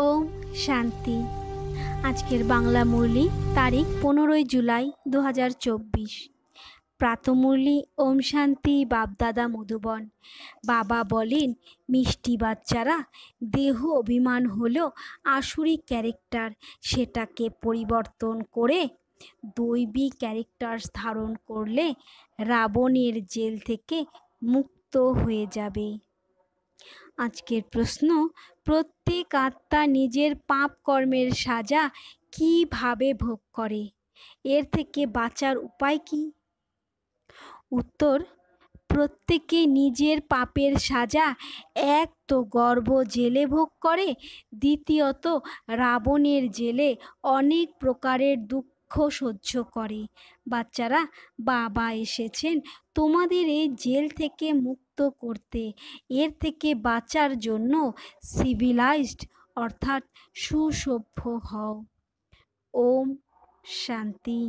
ওম শান্তি। আজকের বাংলা মুরলি তারিখ 15 জুলাই 2024। প্রাতঃমুরলি ওম শান্তি বাপদাদা মধুবন। বাবা বলেন, মিষ্টি বাচ্চারা, দেহ অভিমান হলো আসুরি ক্যারেক্টার, সেটাকে পরিবর্তন করে দৈবী ক্যারেক্টার্স ধারণ করলে রাবণের জেল থেকে মুক্ত হয়ে যাবে। আজকের প্রশ্ন, প্রত্যেক আত্মা নিজের পাপ কর্মের সাজা কিভাবে ভোগ করে? এর থেকে বাঁচার উপায় কি? উত্তর, প্রত্যেকে নিজের পাপের সাজা এক তো গর্ভ জেলে ভোগ করে, দ্বিতীয়ত রাবণের জেলে অনেক প্রকারের দুঃখ সহ্য করে। বাচ্চারা, বাবা এসেছেন তোমাদের এই জেল থেকে মুক্ত করতে। এর থেকে বাঁচার জন্য সিভিলাইজড অর্থাৎ সুসভ্য হও। ওম শান্তি।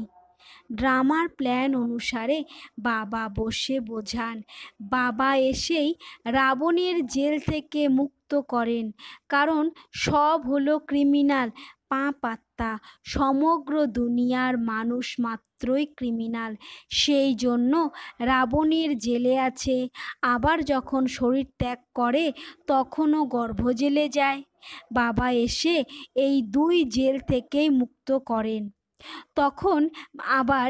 ড্রামার প্ল্যান অনুসারে বাবা বসে বোঝান। বাবা এসেই রাবণের জেল থেকে মুক্ত করেন, কারণ সব হলো ক্রিমিনাল, পাপ আত্মা। সমগ্র দুনিয়ার মানুষ মাত্রই ক্রিমিনাল, সেই জন্য রাবণের জেলে আছে। আবার যখন শরীর ত্যাগ করে তখনও গর্ভ জেলে যায়। বাবা এসে এই দুই জেল থেকেই মুক্ত করেন। তখন আবার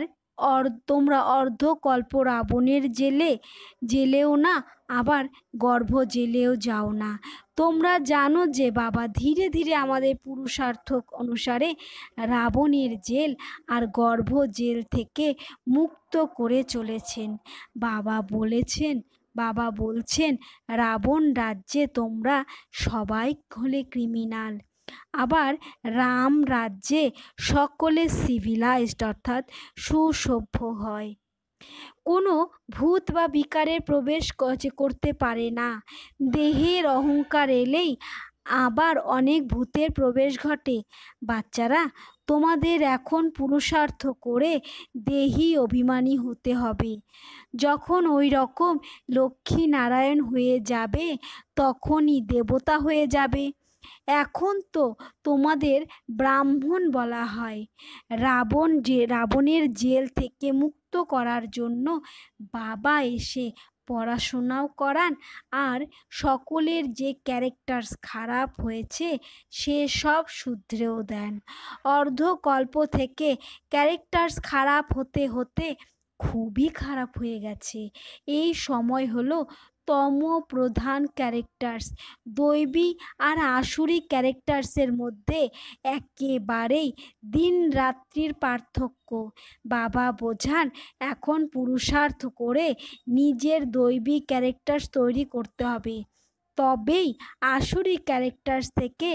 তোমরা অর্ধকল্প রাবণের জেলেও না, আবার গর্ভ জেলেও যাও না। তোমরা জানো যে বাবা ধীরে ধীরে আমাদের পুরুষার্থ অনুসারে রাবণের জেল আর গর্ভ জেল থেকে মুক্ত করে চলেছেন। বাবা বলছেন রাবণ রাজ্যে তোমরা সবাই হলে ক্রিমিনাল, আবার রাম রাজ্যে সকলে সিভিলাইজড অর্থাৎ সুসভ্য হয়। কোনো ভূত বা বিকারের প্রবেশ করতে পারে না। দেহের অহংকার এলেই আবার অনেক ভূতের প্রবেশ ঘটে। বাচ্চারা, তোমাদের এখন পুরুষার্থ করে দেহি অভিমানী হতে হবে। যখন ওই রকম লক্ষ্মী নারায়ণ হয়ে যাবে তখনই দেবতা হয়ে যাবে। এখন তো তোমাদের ব্রাহ্মণ বলা হয়। রাবণের জেল থেকে মুক্ত করার জন্য বাবা এসে পড়াশোনাও করান, আর সকলের যে ক্যারেক্টার্স খারাপ হয়েছে সে সব শুধরেও দেন। অর্ধকল্প থেকে ক্যারেক্টার্স খারাপ হতে হতে খুবই খারাপ হয়ে গেছে। এই সময় হলো তম প্রধান ক্যারেক্টার্স। দৈবী আর আসুরি ক্যারেক্টার্সের মধ্যে একেবারেই দিন রাত্রির পার্থক্য। বাবা বোঝান এখন পুরুষার্থ করে নিজের দৈবী ক্যারেক্টার্স তৈরি করতে হবে, তবেই আসুরি ক্যারেক্টার্স থেকে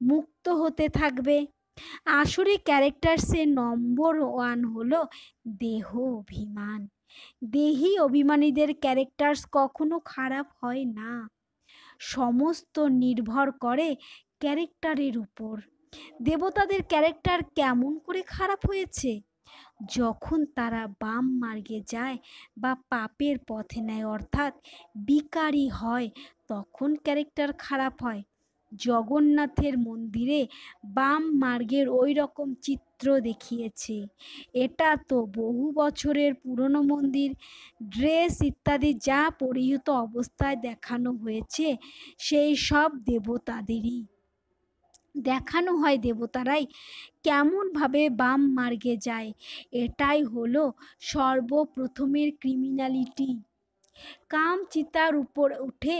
মুক্ত হতে থাকবে। আসুরি ক্যারেক্টার্সের নম্বর 1 হলো দেহ অভিমান। দেহি অভিমানীদের ক্যারেক্টার্স কখনো খারাপ হয় না, সমস্ত নির্ভর করে ক্যারেক্টারের উপর। দেবতাদের ক্যারেক্টার কেমন করে খারাপ হয়েছে? যখন তারা বাম মার্গে যায় বা পাপের পথে নেয় অর্থাৎ বিকারী হয়, তখন ক্যারেক্টার খারাপ হয়। জগন্নাথের মন্দিরে বাম মার্গের ওই রকম চিত্র দেখিয়েছে। এটা তো বহু বছরের পুরনো মন্দির। ড্রেস ইত্যাদি যা পরিহিত অবস্থায় দেখানো হয়েছে সেই সব দেবতাদেরই দেখানো হয়। দেবতারাই কেমনভাবে বাম মার্গে যায়, এটাই হলো সর্বপ্রথমের ক্রিমিনালিটি। কাম চিতার উপর উঠে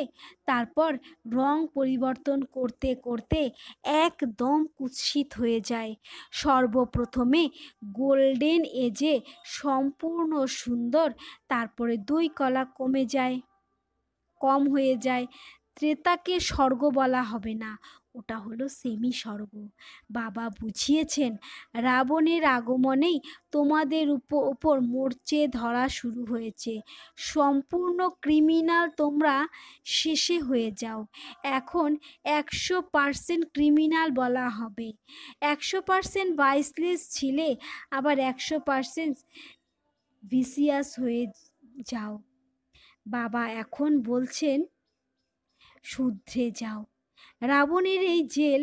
তারপর রং পরিবর্তন করতে করতে একদম কুৎসিত হয়ে যায়। সর্বপ্রথমে গোল্ডেন এজে সম্পূর্ণ সুন্দর, তারপরে 2 কলা কম হয়ে যায়। ত্রেতাকে স্বর্গ বলা হবে না, ওটা হলো সেমি স্বর্গ। বাবা বুঝিয়েছেন রাবণের আগমনেই তোমাদের উপর মোর্চে ধরা শুরু হয়েছে। সম্পূর্ণ ক্রিমিনাল তোমরা শেষে হয়ে যাও। এখন 100% ক্রিমিনাল বলা হবে। 100% বাইসলেস ছিলে, আবার 100% ভিসিয়াস হয়ে যাও। বাবা এখন বলছেন শুধরে যাও। রাবণের এই জেল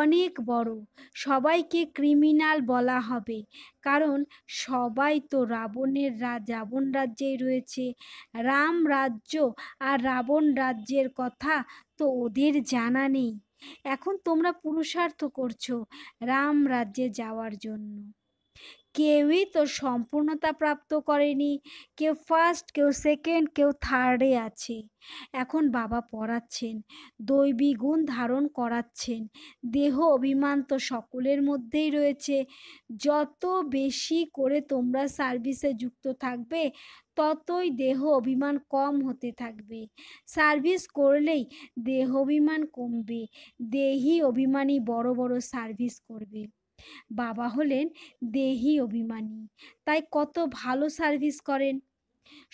অনেক বড়, সবাইকে ক্রিমিনাল বলা হবে, কারণ সবাই তো রাবণ রাজ্যেই রয়েছে। রাম রাজ্য আর রাবণ রাজ্যের কথা তো ওদের জানা নেই। এখন তোমরা পুরুষার্থ করছো রাম রাজ্যে যাওয়ার জন্য। কেউই তো সম্পূর্ণতা প্রাপ্ত করেনি, কেউ ফার্স্ট, কেউ সেকেন্ড, কেউ থার্ডে আছে। এখন বাবা পড়াচ্ছেন, দৈবী গুণ ধারণ করাচ্ছেন। দেহ অভিমান তো সকলের মধ্যেই রয়েছে। যত বেশি করে তোমরা সার্ভিসে যুক্ত থাকবে, ততই দেহ অভিমান কম হতে থাকবে। সার্ভিস করলেই দেহ অভিমান কমবে, দেহি অভিমানী বড় বড় সার্ভিস করবে। বাবা হলেন দেহি অভিমানী, তাই কত ভালো সার্ভিস করেন।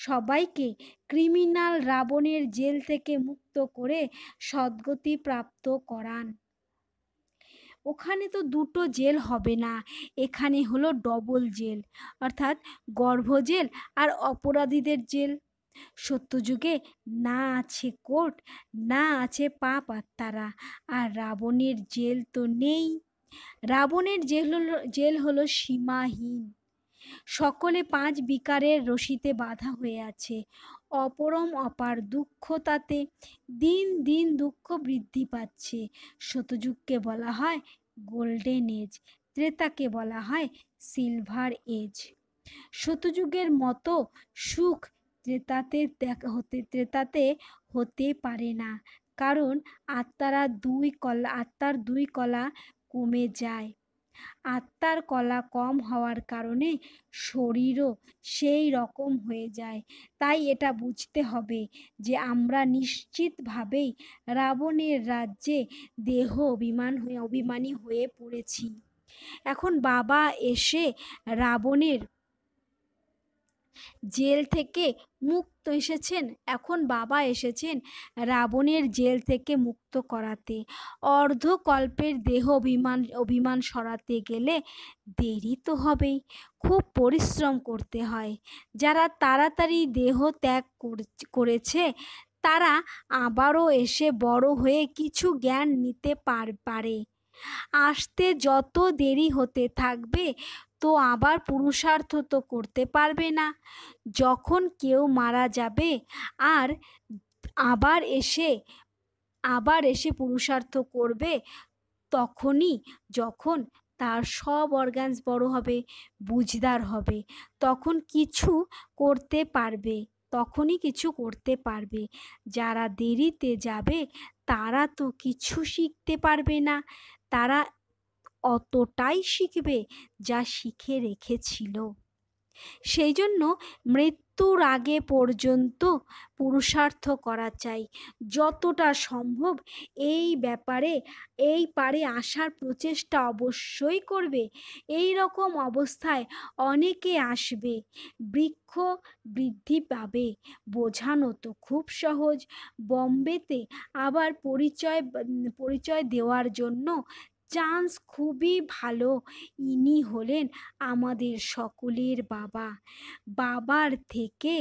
সবাইকে ক্রিমিনাল রাবণের জেল থেকে মুক্ত করে সদ্গতি প্রাপ্ত করান। ওখানে তো দুটো জেল হবে না, এখানে হলো ডবল জেল, অর্থাৎ গর্ভ জেল আর অপরাধীদের জেল। সত্যযুগে না আছে কোর্ট, না আছে পাপ আত্মারা, আর রাবণের জেল তো নেই। রাবণের জেল হলো সীমাহীন। সকলে পাঁচ বিকারের রশিতে বাঁধা হয়ে আছে। অপরম অপার দুঃখ তাতে, দিন দিন দুঃখ বৃদ্ধি পাচ্ছে। সত্যযুগকে বলা হয় গোল্ডেন এজ, ত্রেতাকে বলা হয় সিলভার এজ। সত্যযুগের মতো সুখ ত্রেতাতে হতে পারে না, কারণ আত্মার দুই কলা কমে যায়। আত্মার কলা কম হওয়ার কারণে শরীরও সেই রকম হয়ে যায়। তাই এটা বুঝতে হবে যে আমরা নিশ্চিতভাবেই রাবণের রাজ্যে দেহ অভিমানী হয়ে পড়েছি। এখন বাবা এসে রাবণের জেল থেকে এখন বাবা এসেছেন রাবণের জেল থেকে মুক্ত করাতে। অর্ধকল্পের দেহ অভিমান সরাতে গেলে দেরি তো হবেই, খুব পরিশ্রম করতে হয়। যারা তাড়াতাড়ি দেহ ত্যাগ করেছে, তারা আবারও এসে বড় হয়ে কিছু জ্ঞান নিতে পারে। আসতে যত দেরি হতে থাকবে, তো আবার পুরুষার্থ তো করতে পারবে না। যখন কেউ মারা যাবে আর আবার এসে পুরুষার্থ করবে, তখনই যখন তার সব অর্গানস বড় হবে, বুঝদার হবে, তখনই কিছু করতে পারবে। যারা দেরিতে যাবে, তারা তো কিছু শিখতে পারবে না। তারা অতটাই শিখবে যা শিখে রেখেছিল। সেই জন্য মৃত্যুর আগে পর্যন্ত পুরুষার্থ করা চাই। যতটা সম্ভব এই পারে আসার প্রচেষ্টা অবশ্যই করবে। এই রকম অবস্থায় অনেকে আসবে, বৃক্ষ বৃদ্ধি পাবে। বোঝানো তো খুব সহজ। বম্বেতে আবার পরিচয় দেওয়ার জন্য চান্স খুবই ভালো। ইনি হলেন আমাদের সকলের বাবা। বাবার থেকে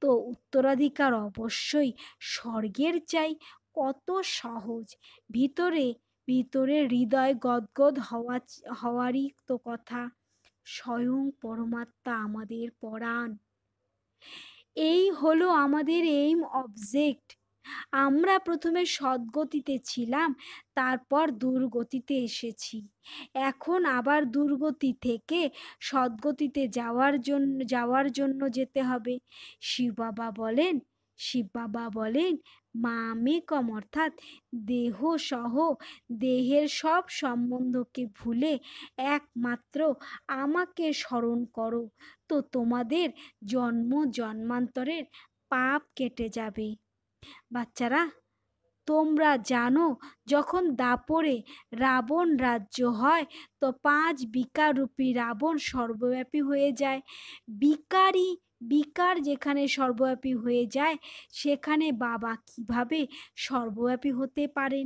তো উত্তরাধিকার অবশ্যই স্বর্গের চাই। কত সহজ! ভিতরে হৃদয় গদগদ হওয়ারই তো কথা। স্বয়ং পরমাত্মা আমাদের পরাণ। এই হলো আমাদের এইম অবজেক্ট। আমরা প্রথমে সদ্গতিতে ছিলাম, তারপর দুর্গতিতে এসেছি। এখন আবার দুর্গতি থেকে সদ্গতিতে যাওয়ার জন্য যেতে হবে। শিব বাবা বলেন মামেকম, অর্থাৎ দেহ সহ দেহের সব সম্বন্ধকে ভুলে একমাত্র আমাকে স্মরণ করো, তো তোমাদের জন্মান্তরের পাপ কেটে যাবে। বাচ্চারা, তোমরা জানো যখন দাপরে রাবণ রাজ্য হয়, তো 5 বিকার রূপী রাবণ সর্বব্যাপী হয়ে যায়। বিকার যেখানে সর্বব্যাপী হয়ে যায়, সেখানে বাবা কিভাবে সর্বব্যাপী হতে পারেন?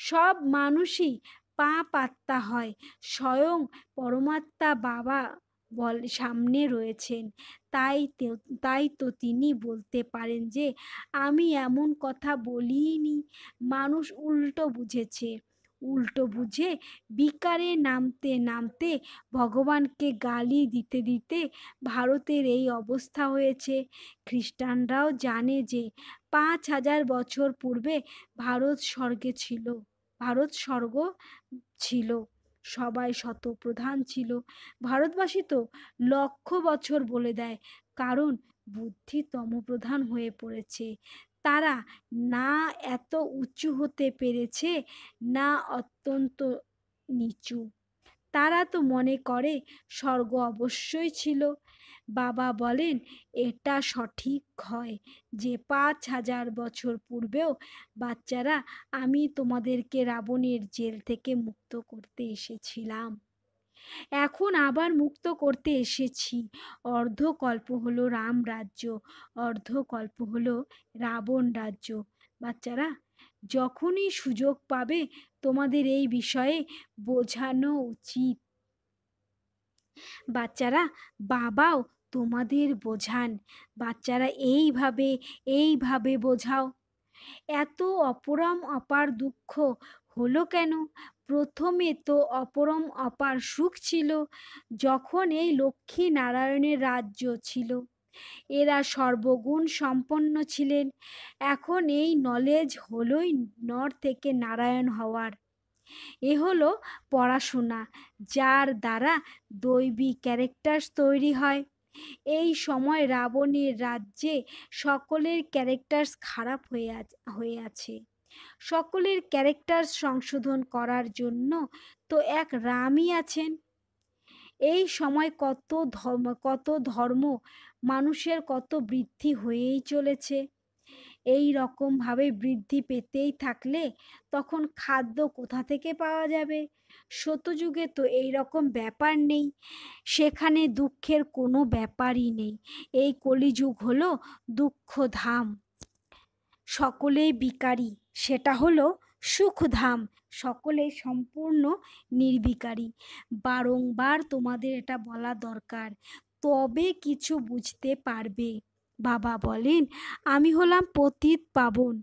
সব মানুষই পাপ আত্মা হয়। স্বয়ং পরমাত্মা সামনে রয়েছেন। তাই তো তিনি বলতে পারেন যে আমি এমন কথা বলিনি। মানুষ উল্টো বুঝেছে। উল্টো বুঝে বিকারে নামতে নামতে ভগবানকে গালি দিতে দিতে ভারতের এই অবস্থা হয়েছে। খ্রিস্টানরাও জানে যে ৫,০০০ বছর পূর্বে ভারত স্বর্গে ছিল। ভারত স্বর্গ ছিল। সবাই শতপ্রধান ছিল। ভারতবাসী তো লক্ষ বছর বলে দেয়, কারণ বুদ্ধি তমপ্রধান হয়ে পড়েছে। তারা না এত উঁচু হতে পেরেছে, না অত্যন্ত নিচু। তারা তো মনে করে স্বর্গ অবশ্যই ছিল। বাবা বলেন এটা সঠিক হয় যে ৫,০০০ বছর পূর্বেও বাচ্চারা আমি তোমাদেরকে রাবণের জেল থেকে মুক্ত করতে এসেছিলাম। এখন আবার মুক্ত করতে এসেছি। অর্ধকল্প হলো রাম রাজ্য, অর্ধকল্প হলো রাবণ রাজ্য। বাচ্চারা, যখনই সুযোগ পাবে তোমাদের এই বিষয়ে বোঝানো উচিত। বাচ্চারা, বাবাও তোমাদের বোঝান। বাচ্চারা এইভাবে বোঝাও। এত অপরম অপার দুঃখ হলো কেন? প্রথমে তো অপরম অপার সুখ ছিল, যখন এই লক্ষ্মী নারায়ণের রাজ্য ছিল। এরা সর্বগুণ সম্পন্ন ছিলেন। এখন এই নলেজ হলোই নর থেকে নারায়ণ হওয়ার। এ হলো পড়াশোনা, যার দ্বারা দৈবী ক্যারেক্টার্স তৈরি হয়। এই সময় রাবণের রাজ্যে সকলের ক্যারেক্টার্স খারাপ হয়ে আছে। সকলের ক্যারেক্টার সংশোধন করার জন্য তো এক রামই আছেন। এই সময় কত ধর্ম মানুষের কত বৃদ্ধি হয়েই চলেছে। এই রকমভাবে বৃদ্ধি পেতেই থাকলে তখন খাদ্য কোথা থেকে পাওয়া যাবে? সত্যযুগে তো এই রকম ব্যাপার নেই। সেখানে দুঃখের কোনো ব্যাপারই নেই। এই কলিযুগ হলো দুঃখধাম। সকলেই বিকারী, সেটা হলো সুখধাম। সকলেই সম্পূর্ণ নির্বিকারী। বারংবার তোমাদের এটা বলা দরকার, তবে কিছু বুঝতে পারবে। বাবা বলেন আমি হলাম পতিত পাবন।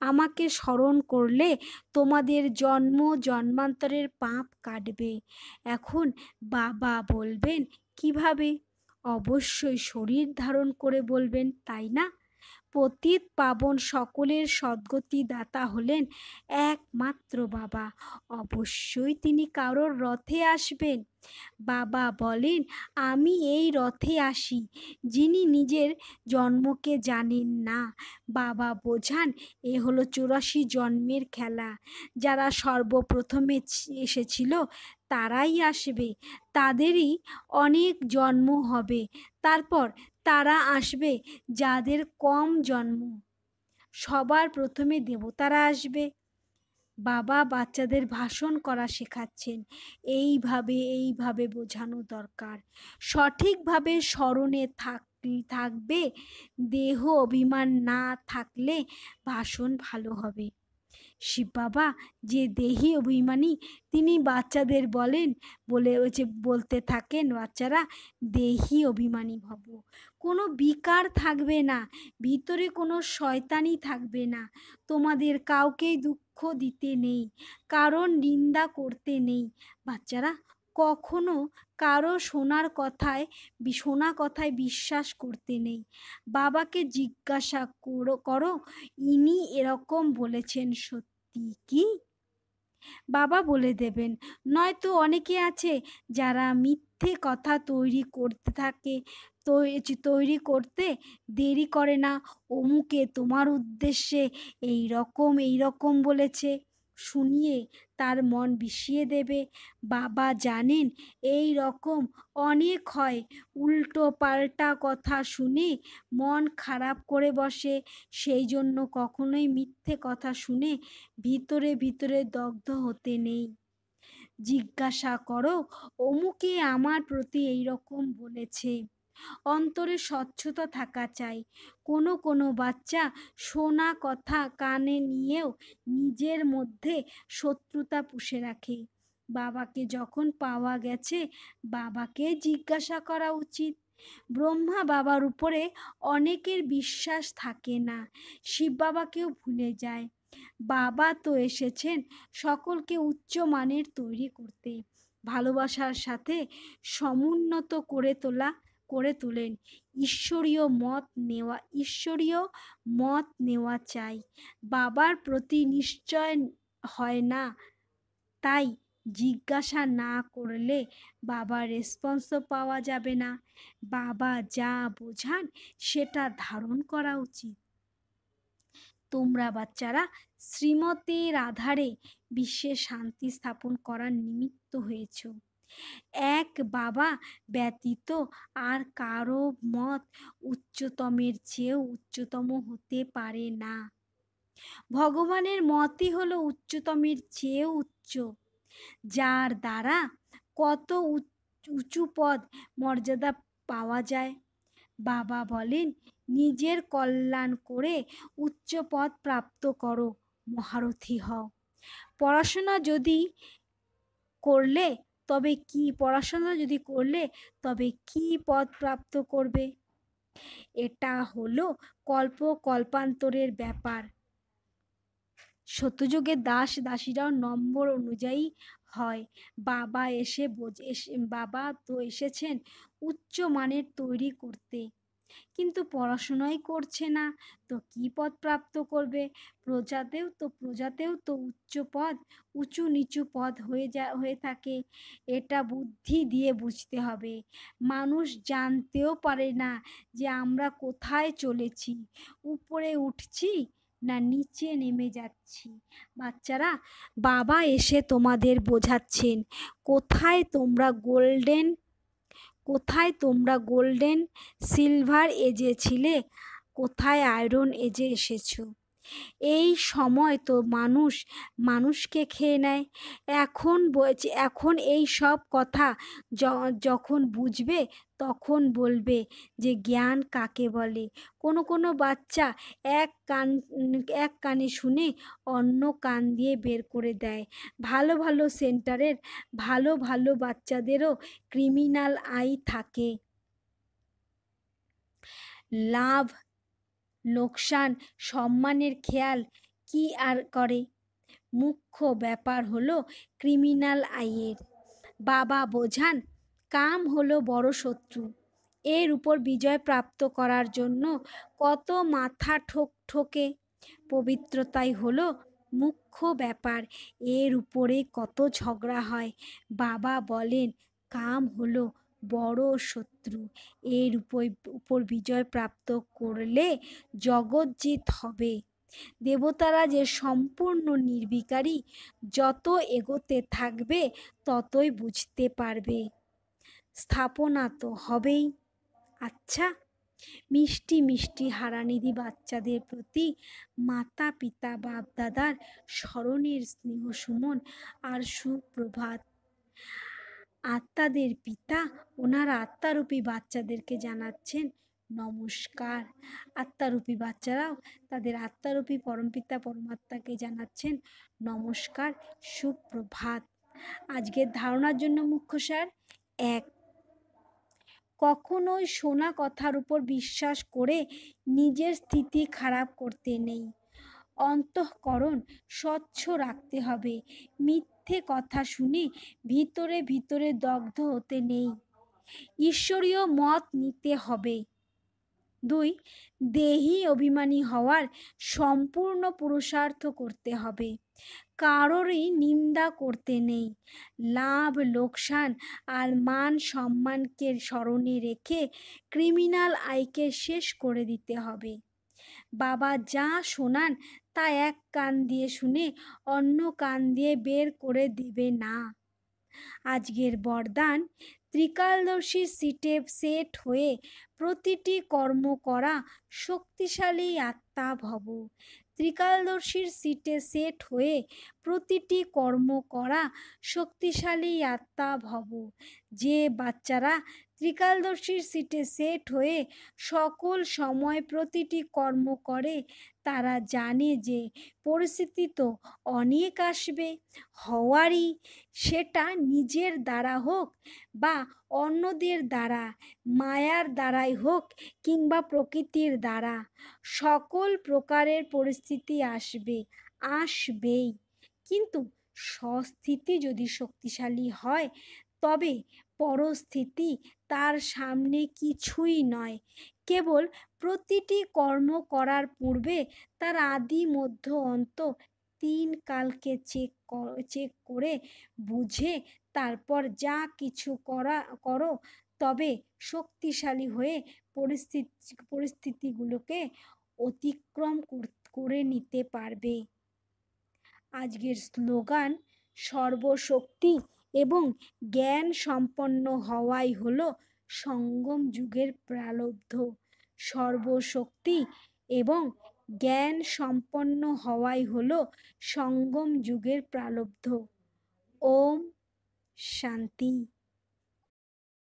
আমাকে স্মরণ করলে তোমাদের জন্ম জন্মান্তরের পাপ কাটবে। এখন বাবা বলবেন কিভাবে? অবশ্যই শরীর ধারণ করে বলবেন, তাই না? পতিত পাবন সকলের সদ্গতি দাতা হলেন একমাত্র বাবা। অবশ্যই তিনি কারোর রথে আসবেন। বাবা বলেন আমি এই রথে আসি। যিনি নিজের জন্মকে জানেন না, বাবা বোঝান এ হলো 84 জন্মের খেলা। যারা সর্বপ্রথমে এসেছিল তারাই আসবে, তাদেরই অনেক জন্ম হবে। তারপর তারা আসবে যাদের কম জন্ম। সবার প্রথমে দেবতারা আসবে। বাবা বাচ্চাদের ভাষণ করা শেখাচ্ছেন। এইভাবে বোঝানো দরকার। সঠিকভাবে স্মরণে থাকবে। দেহ অভিমান না থাকলে ভাষণ ভালো হবে। শিব বাবা যে দেহি অভিমানী, তিনি বাচ্চাদের বলতে থাকেন বাচ্চারা দেহি অভিমানী হব। কোনো বিকার থাকবে না, ভিতরে কোনো শয়তানি থাকবে না। তোমাদের কাউকেই দুঃখ দিতে নেই, কারণ নিন্দা করতে নেই। বাচ্চারা, কখনো কারো শোনা কথায় বিশ্বাস করতে নেই। বাবাকে জিজ্ঞাসা করো ইনি এরকম বলেছেন সত্যি কি? বাবা বলে দেবেন। নয়তো অনেকে আছে যারা মিথ্যে কথা তৈরি করতে থাকে। তৈরি করতে দেরি করে না। অমুকে তোমার উদ্দেশ্যে এই রকম বলেছে, শুনিয়ে তার মন বিষিয়ে দেবে। বাবা জানেন এই রকম অনেক হয়। উল্টো পাল্টা কথা শুনে মন খারাপ করে বসে। সেই জন্য কখনোই মিথ্যে কথা শুনে ভিতরে দগ্ধ হতে নেই। জিজ্ঞাসা করো অমুকে আমার প্রতি এই রকম বলেছে। অন্তরে স্বচ্ছতা থাকা চাই। কোনো বাচ্চা শোনা কথা কানে নিয়েও নিজের মধ্যে শত্রুতা পুষে রাখে। বাবাকে যখন পাওয়া গেছে বাবাকে জিজ্ঞাসা করা উচিত। ব্রহ্মা বাবার উপরে অনেকের বিশ্বাস থাকে না, শিব বাবাকেও ভুলে যায়। বাবা তো এসেছেন সকলকে উচ্চ মানের তৈরি করতে, ভালোবাসার সাথে সমুন্নত করে তোলেন। ঈশ্বরীয় মত নেওয়া চাই, বাবার প্রতি নিশ্চয় হয় না, তাই জিজ্ঞাসা না করলে বাবার রেসপন্সও পাওয়া যাবে না। বাবা যা বোঝান সেটা ধারণ করা উচিত। তোমরা বাচ্চারা শ্রীমতের আধারে বিশ্বে শান্তি স্থাপন করার নিমিত্ত হয়েছ। এক বাবা ব্যতীত আর কারো মত উচ্চতমের চেয়েও উচ্চতম হতে পারে না। ভগবানের মতই হলো উচ্চতমের চেয়েও উচ্চ, যার দ্বারা কত উঁচু পদ মর্যাদা পাওয়া যায়। বাবা বলেন, নিজের কল্যাণ করে উচ্চ পদ প্রাপ্ত করো, মহারথী হও। পড়াশোনা যদি করলে তবে কি পদ প্রাপ্ত করবে? এটা হলো কল্পান্তরের ব্যাপার। সত্যযুগে দাস দাসীরাও নম্বর অনুযায়ী হয়। বাবা তো এসেছেন উচ্চ মানের তৈরি করতে, কিন্তু পড়াশোনাই করছে না, তো কি পদ প্রাপ্ত করবে? প্রজাতেও তো উঁচু নিচু পদ হয়ে থাকে। এটা বুদ্ধি দিয়ে বুঝতে হবে। মানুষ জানতেও পারে না যে আমরা কোথায় চলেছি, উপরে উঠছি না নিচে নেমে যাচ্ছি। বাচ্চারা, বাবা এসে তোমাদের বোঝাচ্ছেন কোথায় তোমরা গোল্ডেন সিলভার এজে ছিলে, কোথায় আয়রন এজে এসেছো। এই সময় তো মানুষকে খেয়ে নেয়। এখন এই সব কথা যখন বুঝবে তখন বলবে যে জ্ঞান কাকে বলে। কোনো বাচ্চা এক কানে শুনে অন্য কান দিয়ে বের করে দেয়। ভালো সেন্টারের ভালো বাচ্চাদেরও ক্রিমিনাল আই থাকে। লাভ লোকসান সম্মানের খেয়াল কি আর করে? মুখ্য ব্যাপার হলো ক্রিমিনাল আইয়ের। বাবা বোঝান, কাম হলো বড় শত্রু। এর উপর বিজয় প্রাপ্ত করার জন্য কত মাথা ঠোকে। পবিত্রতাই হলো মুখ্য ব্যাপার, এর উপরে কত ঝগড়া হয়। বাবা বলেন, কাম হলো বড় শত্রু, এর উপর বিজয় প্রাপ্ত করলে জগজ্জিত হবে। দেবতারা যে সম্পূর্ণ নির্বিকারী, যত এগোতে থাকবে ততই বুঝতে পারবে। স্থাপনা তো হবেই। আচ্ছা, মিষ্টি হারানিধি বাচ্চাদের প্রতি মাতা পিতা বাপ দাদার স্মরণের স্নেহ সুমন আর সুপ্রভাত। আত্মাদের পিতা ওনারা আত্মারূপী বাচ্চাদেরকে জানাচ্ছেন নমস্কার। আত্মারূপী বাচ্চারাও তাদের আত্মারূপী পরমপিতা পরমাত্মাকে জানাচ্ছেন নমস্কার, সুপ্রভাত। আজকের ধারণার জন্য মুখ্য সার: 1. কখনোই শোনা কথার উপর বিশ্বাস করে নিজের স্থিতি খারাপ করতে নেই। অন্তঃকরণ স্বচ্ছ রাখতে হবে। মিথ্যে কথা শুনে ভিতরে দগ্ধ হতে নেই। ঈশ্বরীয় মত নিতে হবে। 2. দেহি অভিমানী হওয়ার সম্পূর্ণ পুরুষার্থ করতে হবে। কারোরই নিন্দা করতে নেই। লাভ লোকসান আর মান সম্মানকে স্মরণে রেখে ক্রিমিনাল আইকে শেষ করে দিতে হবে। বাবা যা শোনান তা এক কান দিয়ে শুনে অন্য কান দিয়ে বের করে দেবে না। আজকের বরদান: ত্রিকালদর্শী সিটে সেট হয়ে প্রতিটি কর্ম করা শক্তিশালী আত্মা ভব। ত্রিকালদর্শীর সিটে সেট হয়ে প্রতিটি কর্ম করা শক্তিশালী আত্মা ভব। যে বাচ্চারা ত্রিকালদর্শীর সিটে সেট হয়ে সকল সময় প্রতিটি কর্ম করে, তারা জানে যে পরিস্থিতি তো অনেক আসবে, হওয়ারই, সেটা নিজের দ্বারা হোক বা অন্যদের দ্বারা, মায়ার দ্বারাই হোক কিংবা প্রকৃতির দ্বারা, সকল প্রকারের পরিস্থিতি আসবে, আসবেই। কিন্তু স্বস্থিতি যদি শক্তিশালী হয়, তবে পরস্থিতি তার সামনে কিছুই নয়। কেবল প্রতিটি কর্ম করার পূর্বে তার আদি মধ্য অন্ত তিন কালকে চেক করে বুঝে তারপর যা কিছু করো, তবে শক্তিশালী হয়ে পরিস্থিতিগুলোকে অতিক্রম করে নিতে পারবে। আজকের স্লোগান, সর্বশক্তি এবং জ্ঞান সম্পন্ন হওয়াই হলো সঙ্গম যুগের প্রারব্ধ। সর্বশক্তি এবং জ্ঞান সম্পন্ন হওয়াই হলো সঙ্গম যুগের প্রারব্ধ। ওম শান্তি।